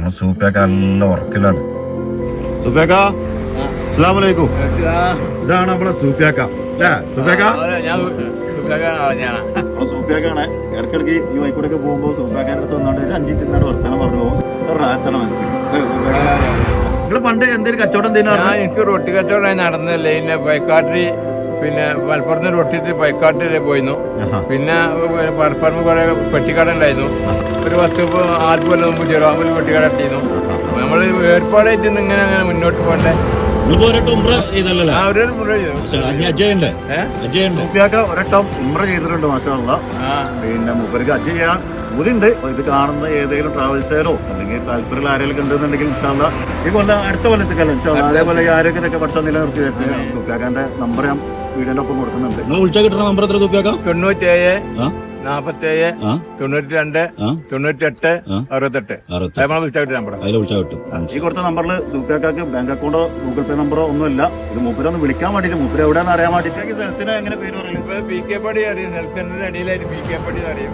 നമ്മൾ സൂപ്പിയൊക്കെ നല്ല ഉറക്കിലാണ്. സൂപ്പിയാക്ക അസ്സലാമു അലൈക്കും. ഇതാണ് നമ്മളെ സൂപ്പിയാക്ക അല്ലേ? സൂപ്പിയാക്കാണ്. ഇടയ്ക്കിടയ്ക്ക് ഈ വൈക്കൂടൊക്കെ പോകുമ്പോൾ സൂപ്പിയാക്കാൻ്റെ അടുത്ത് വന്നോണ്ട് ഒരു 5 മിനിറ്റ് നിന്നാണ് വർത്തമാനം പറഞ്ഞു പോകും. റാത്താണ് മനസ്സിൽ. നിങ്ങൾ പണ്ട് എന്തെങ്കിലും കച്ചവടം എന്തെങ്കിലും? എനിക്ക് റൊട്ടി കച്ചവടം നടന്നല്ലേ. പിന്നെ പൈക്കാട്ടിൽ പിന്നെ മലപ്പുറത്ത് റൊട്ടി പൈക്കാട്ടിൽ പോയിരുന്നു. പിന്നെ പടപ്പറമ്പ് കുറെ പെട്ടിക്കട ഉണ്ടായിരുന്നു. ഒരു 10 കൊല്ലം മുമ്പ് ചെറുവാമ്പൽ പെട്ടിക്കട ഇട്ടിരുന്നു. നമ്മൾ ഏർപ്പാടായിട്ട് ഇങ്ങനെ അങ്ങനെ മുന്നോട്ട് പോകണ്ടേ. ഒരട്ടം ഉംറ ചെയ്തിട്ടുണ്ട്. മാഷാ അല്ലാഹ്. പിന്നെ മൂപ്പർക്ക് ഹജ്ജ് ചെയ്യാൻ ബുദ്ധിണ്ട്. ഇത് കാണുന്ന ഏതെങ്കിലും ട്രാവൽസേരോ അല്ലെങ്കിൽ താല്പര്യമുള്ള ആരെങ്കിലും ഉണ്ടെന്നുണ്ടെങ്കിൽ ഇൻഷാ അല്ലാഹ് ഈ കൊല്ലം അടുത്ത കൊല്ലത്തേക്കല്ല ഇൻഷാ അല്ലാഹ് അതേപോലെ ഈ ആരോഗ്യത്തൊക്കെ പഠിച്ചാൽ നിലനിർത്തി സൂപ്പിയാക്കാന്റെ നമ്പർ ഞാൻ വീടിന്റെ ഒപ്പം കൊടുക്കുന്നുണ്ട്. നിങ്ങൾ വിളിച്ചാൽ കിട്ടുന്ന നമ്പർ എത്ര സൂപ്പിയാക്ക? 97 47 92 98 68. ഈ കൊടുത്ത നമ്പറിൽ സൂപ്പിയാക്കാക്ക് ബാങ്ക് അക്കൗണ്ടോ ഗൂഗിൾ പേ നമ്പറോ ഒന്നുമില്ല. ഇത് മൂപ്പരൊന്ന് വിളിക്കാൻ വേണ്ടിട്ട് മൂപ്പര് എവിടെയാണെന്ന് അറിയാൻ വേണ്ടിട്ട്. സ്ഥലത്തിന് എങ്ങനെ പേര് പറയുന്നത്? PK പടി അറിയാം. നെൽസന്റെ അടിയിലായിട്ട് PK പടി അറിയാം.